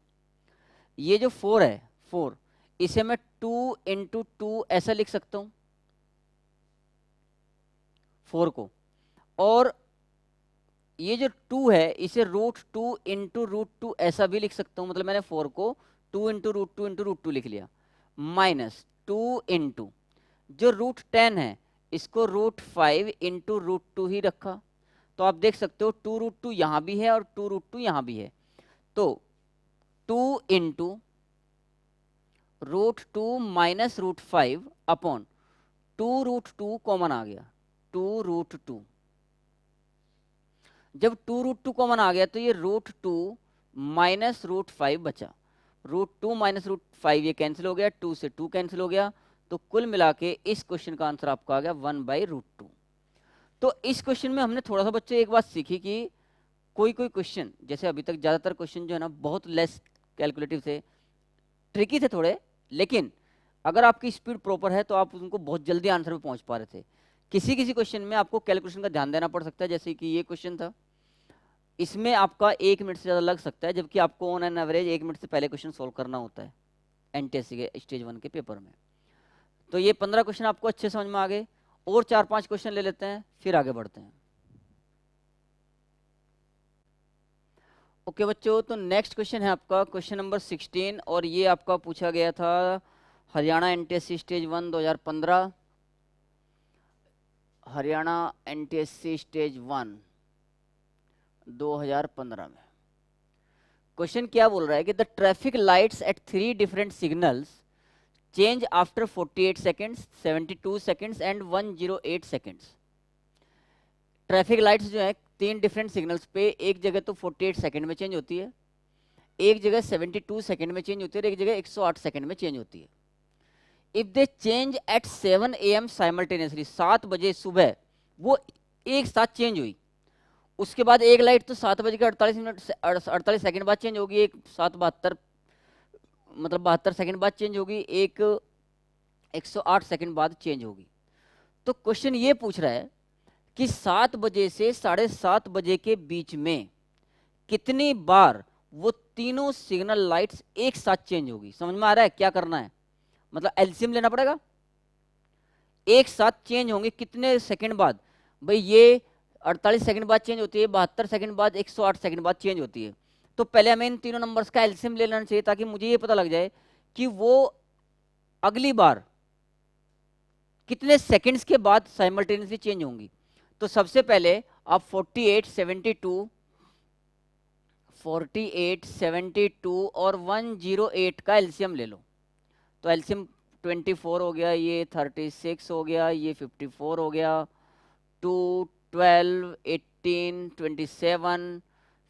ये जो 4 है 4, इसे मैं 2 इंटू 2 ऐसा लिख सकता हूं 4 को, और ये जो 2 है इसे √2 इंटू √2 ऐसा भी लिख सकता हूं, मतलब मैंने 4 को 2 इंटू √2 इंटू √2 लिख लिया, माइनस 2 इंटू जो √10 है इसको √5 इंटू √2 ही रखा, तो आप देख सकते हो 2√2 यहाँ भी है और 2√2 यहाँ भी है, तो 2 इंटू √2 माइनस √5 अपॉन 2√2 कॉमन आ गया, 2√2, जब 2√2 कॉमन आ गया तो ये √2 माइनस √5 बचा, √2 माइनस √5 ये कैंसिल हो गया, 2 से 2 कैंसिल हो गया, तो कुल मिला के इस क्वेश्चन का आंसर आपका आ गया 1/√2। तो इस क्वेश्चन में हमने थोड़ा सा बच्चे एक बात सीखी कि कोई कोई क्वेश्चन, जैसे अभी तक ज़्यादातर क्वेश्चन जो है ना बहुत लेस कैलकुलेटिव थे, ट्रिकी थे थोड़े, लेकिन अगर आपकी स्पीड प्रॉपर है तो आप उनको बहुत जल्दी आंसर पे पहुंच पा रहे थे। किसी किसी क्वेश्चन में आपको कैलकुलेशन का ध्यान देना पड़ सकता है, जैसे कि ये क्वेश्चन था, इसमें आपका 1 मिनट से ज़्यादा लग सकता है, जबकि आपको ऑन एन एवरेज 1 मिनट से पहले क्वेश्चन सोल्व करना होता है एनटीएससी के स्टेज 1 के पेपर में। तो ये 15 क्वेश्चन आपको अच्छे समझ में आ गए, और 4-5 क्वेश्चन ले लेते हैं फिर आगे बढ़ते हैं। ओके बच्चों, तो नेक्स्ट क्वेश्चन है आपका क्वेश्चन नंबर 16, और ये आपका पूछा गया था Haryana NTSC stage 1 2015, Haryana NTSC stage 1 2015 में क्वेश्चन क्या बोल रहा है कि the traffic lights at 3 different signals change after 48 seconds, 72 seconds and 108 seconds. Traffic lights जो है 3 डिफरेंट सिग्नल्स पे एक जगह तो 48 सेकेंड में चेंज होती है, एक जगह 72 सेकेंड में चेंज होती है, और एक जगह 108 सेकेंड में चेंज होती है। If they change at 7 AM simultaneously, 7 बजे सुबह वो एक साथ चेंज हुई, उसके बाद एक लाइट तो 7 बजे के 48 मिनट 48 सेकेंड बाद चेंज होगी, एक 7:72 मतलब 72 सेकेंड बाद चेंज होगी, एक 108 सेकेंड बाद चेंज होगी। तो क्वेश्चन ये पूछ रहा है कि 7 बजे से 7:30 बजे के बीच में कितनी बार वो तीनों सिग्नल लाइट्स एक साथ चेंज होगी। समझ में आ रहा है क्या करना है, मतलब एलसीएम लेना पड़ेगा, एक साथ चेंज होंगे कितने सेकंड बाद, भाई ये 48 सेकंड बाद चेंज होती है, 72 सेकंड बाद, 108 सेकंड बाद चेंज होती है। तो पहले हमें इन तीनों नंबर्स का एलसीएम ले लेना चाहिए, ताकि मुझे ये पता लग जाए कि वो अगली बार कितने सेकंड्स के बाद साइमल्टेनियसली चेंज होंगी। तो सबसे पहले आप 48, 72 और 108 का एलसीएम ले लो। तो एलसीएम 24 हो गया, ये 36 हो गया, ये 54 हो गया, 2 12 18 27,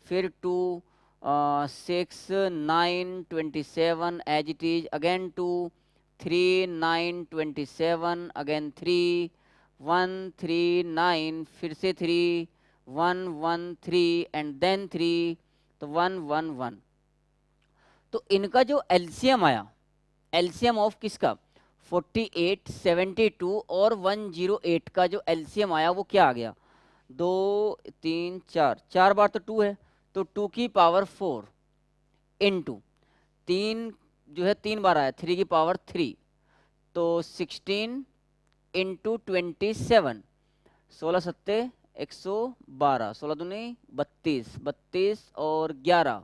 फिर 2 6 9 27 as it is, again 2 3 9 27, again 3 1 3 9, फिर से 3 1 1 3 एंड देन 3, तो 1 1 1। तो इनका जो एलसीएम आया, एलसीएम ऑफ किसका, 48, 72 और 108 का जो एलसीएम आया वो क्या आ गया? 2 3 4, 4 बार तो 2 है, तो 2 की पावर 4 इंटू 3 जो है 3 बार आया, 3 की पावर 3, तो 16 इंटू 27, 16 सत्ते 112, 16 दूनी 32, 32 और 11,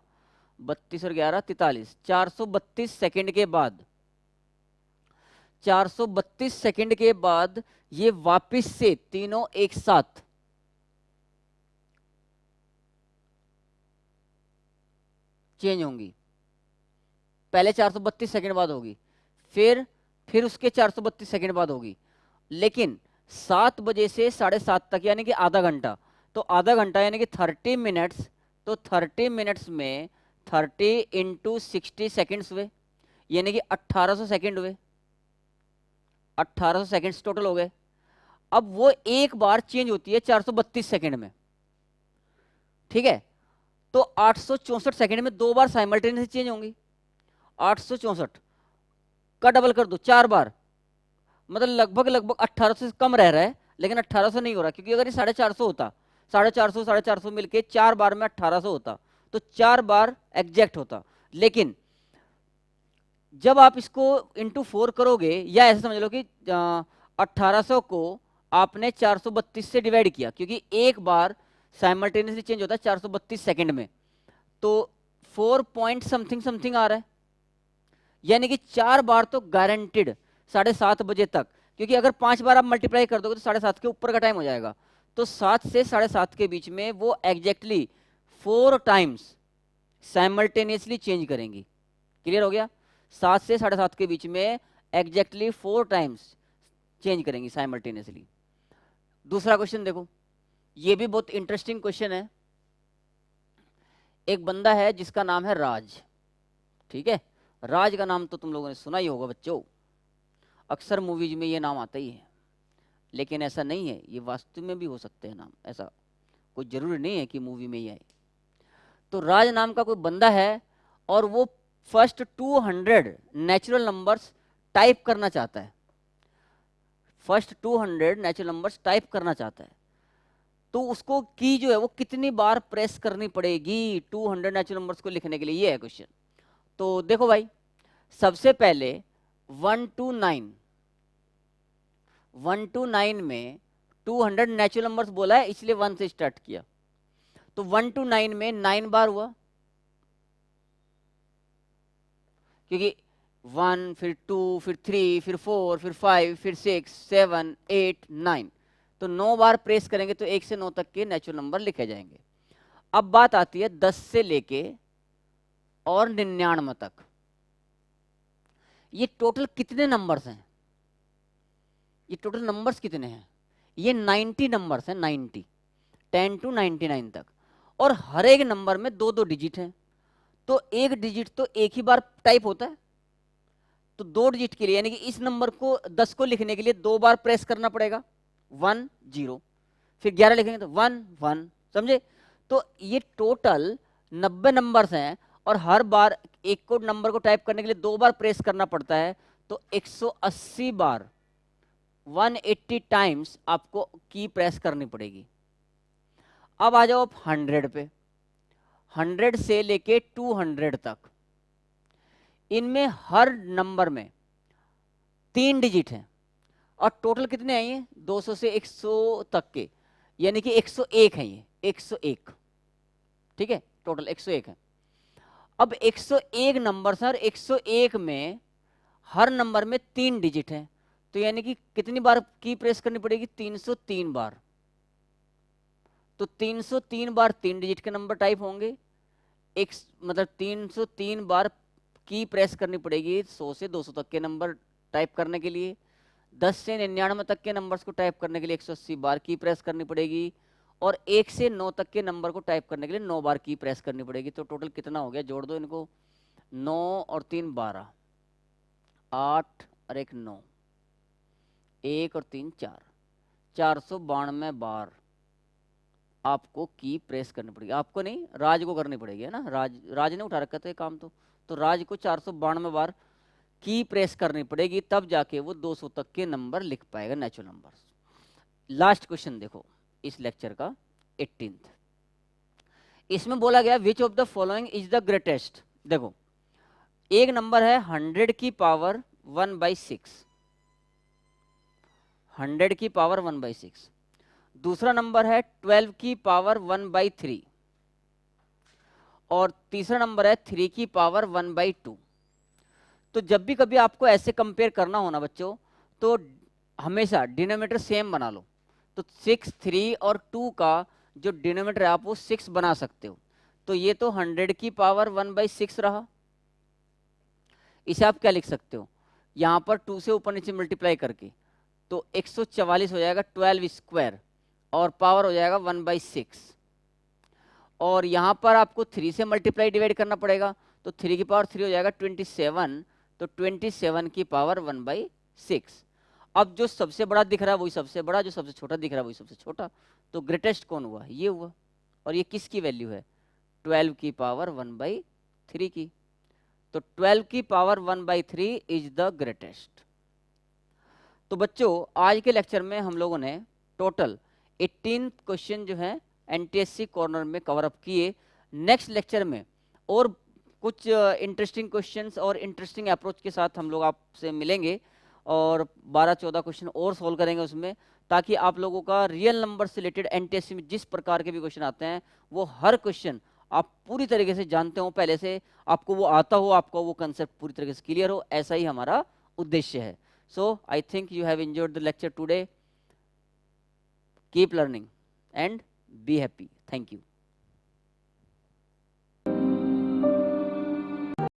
32 और 11 43, 432 सेकंड के बाद, 432 सेकंड के बाद ये वापस से तीनों एक साथ चेंज होंगी। पहले 432 सेकंड बाद होगी, फिर उसके 432 सेकंड बाद होगी, लेकिन 7 बजे से 7:30 तक यानी कि आधा घंटा, तो आधा घंटा यानी कि 30 मिनट्स, तो 30 मिनट्स में 30 इंटू 60 सेकेंड्स हुए, यानी कि 1800 सेकेंड हुए, 1800 सेकेंड्स टोटल हो गए। अब वो एक बार चेंज होती है 432 सेकेंड में, ठीक है, तो 864 सेकेंड में 2 बार साइमल्टेनियसली चेंज होंगी। 864 का डबल कर दो 4 बार, मतलब लगभग 1800 से कम रह रहा है, लेकिन 1800 नहीं हो रहा, क्योंकि अगर ये 450 होता, 450 मिलके 4 बार में 1800 होता, तो 4 बार एग्जैक्ट होता। लेकिन जब आप इसको इंटू 4 करोगे, या ऐसे समझ लो कि 1800 को आपने 432 से डिवाइड किया, क्योंकि एक बार साइमल्टेनियसली चेंज होता है 432 सेकंड में, तो 4 पॉइंट समथिंग समथिंग आ रहा है, यानी कि 4 बार तो गारंटेड 7:30 बजे तक, क्योंकि अगर 5 बार आप मल्टीप्लाई कर दोगे तो 7:30 के ऊपर का टाइम हो जाएगा, तो 7 से 7:30 के बीच में वो एग्जैक्टली 4 टाइम्स साइमल्टेनियसली चेंज करेंगी। क्लियर हो गया? 7 से 7:30 के बीच में एग्जैक्टली 4 टाइम्स चेंज करेंगी साइमल्टेनियसली। दूसरा क्वेश्चन देखो, ये भी बहुत इंटरेस्टिंग क्वेश्चन है। एक बंदा है जिसका नाम है राज, ठीक है, राज का नाम तो तुम लोगों ने सुना ही होगा बच्चों, अक्सर मूवीज में ये नाम आता ही है, लेकिन ऐसा नहीं है, ये वास्तव में भी हो सकते हैं नाम, ऐसा कोई जरूरी नहीं है कि मूवी में ही आए। तो राज नाम का कोई बंदा है और वो फर्स्ट 200 नेचुरल नंबर्स टाइप करना चाहता है, फर्स्ट 200 नेचुरल नंबर्स टाइप करना चाहता है, तो उसको की जो है वो कितनी बार प्रेस करनी पड़ेगी 200 नेचुरल नंबर्स को लिखने के लिए, ये है क्वेश्चन। तो देखो भाई, सबसे पहले 1 to 9, 1 to 9 में 200 नेचुरल नंबर्स बोला है, इसलिए 1 से स्टार्ट किया, तो 1 to 9 में 9 बार हुआ, क्योंकि 1 फिर 2 फिर 3 फिर 4 फिर 5 फिर 6 7 8 9, तो 9 बार प्रेस करेंगे तो 1 से 9 तक के नेचुरल नंबर लिखे जाएंगे। अब बात आती है 10 से लेके और 99 तक, ये टोटल कितने नंबर्स हैं, ये टोटल नंबर्स कितने हैं? ये 90 नंबर्स हैं, 90, 10 to 99 तक, और हर एक नंबर में 2-2 डिजिट हैं, तो एक डिजिट तो एक ही बार टाइप होता है, तो 2 डिजिट के लिए यानी कि इस नंबर को 10 को लिखने के लिए 2 बार प्रेस करना पड़ेगा, 1 0, फिर 11 लिखेंगे तो 1 1, समझे? तो ये टोटल 90 नंबर्स हैं, और हर बार एक को नंबर को टाइप करने के लिए 2 बार प्रेस करना पड़ता है, तो 180 बार 180 टाइम्स आपको की प्रेस करनी पड़ेगी। अब आ जाओ आप 100 पे, 100 से लेके 200 तक, इनमें हर नंबर में 3 डिजिट हैं, और टोटल कितने हैं ये 200 से 100 तक के, यानी कि 101 है, ये 101, ठीक है, टोटल 101 है। अब 101 नंबर सर, 101 में हर नंबर में 3 डिजिट हैं, तो यानी कि कितनी बार की प्रेस करनी पड़ेगी? 303 बार, तो 303 बार 3 डिजिट के नंबर टाइप होंगे, एक मतलब 303 बार की प्रेस करनी पड़ेगी 100 से 200 तक के नंबर टाइप करने के लिए, 10 से 99 तक के नंबर्स को टाइप करने के लिए 180 बार की प्रेस करनी पड़ेगी, और 1 से 9 तक के नंबर को टाइप करने के लिए 9 बार की प्रेस करनी पड़ेगी। तो टोटल कितना हो गया, जोड़ दो इनको, 9 और 3 12, 8 और 1 9, 1 और 3 4, 492 बार आपको की प्रेस करनी पड़ेगी, आपको नहीं, राज को करनी पड़ेगी, है ना, राज ने उठा रखा था ये काम, तो राज को 492 बार की प्रेस करनी पड़ेगी, तब जाके वो 200 तक के नंबर लिख पाएगा, नेचुरल नंबर। लास्ट क्वेश्चन देखो इस लेक्चर का 18th, इसमें बोला गया which of the following is the greatest. देखो एक नंबर है 100 की पावर 1/6, 100 की पावर 1/6, दूसरा नंबर है 12 की पावर 1/3, और तीसरा नंबर है 3 की पावर 1/2। तो जब भी कभी आपको ऐसे कंपेयर करना हो ना बच्चों, तो हमेशा डिनोमिनेटर सेम बना लो। तो 6, 3 और 2 का जो डिनोमिनेटर है आप वो 6 बना सकते हो। तो ये तो 100 की पावर 1/6 रहा। इसे आप क्या लिख सकते हो, यहाँ पर 2 से ऊपर नीचे मल्टीप्लाई करके तो 144 हो जाएगा 12 स्क्वायर, और पावर हो जाएगा 1/6। और यहाँ पर आपको 3 से मल्टीप्लाई डिवाइड करना पड़ेगा, तो 3 की पावर 3 हो जाएगा 27, तो 27 की पावर 1/6। अब जो सबसे बड़ा दिख रहा है वही सबसे बड़ा, जो सबसे छोटा दिख रहा है वही सबसे छोटा। तो ग्रेटेस्ट कौन हुआ, ये हुआ। और ये किसकी वैल्यू है, 12 की पावर 1/3 की। तो 12 की पावर 1/3 इज द ग्रेटेस्ट। तो बच्चों आज के लेक्चर में हम लोगों ने टोटल 18 क्वेश्चन जो है एनटीएससी कॉर्नर में कवर अप किए। नेक्स्ट लेक्चर में और कुछ इंटरेस्टिंग क्वेश्चंस और इंटरेस्टिंग अप्रोच के साथ हम लोग आपसे मिलेंगे, और 12-14 क्वेश्चन और सोल्व करेंगे उसमें, ताकि आप लोगों का रियल नंबर से रिलेटेड एनटीएससी में जिस प्रकार के भी क्वेश्चन आते हैं वो हर क्वेश्चन आप पूरी तरीके से जानते हो, पहले से आपको वो आता हो, आपको वो कंसेप्ट पूरी तरीके से क्लियर हो, ऐसा ही हमारा उद्देश्य है। So I think you have enjoyed the lecture today. Keep learning and be happy. Thank you.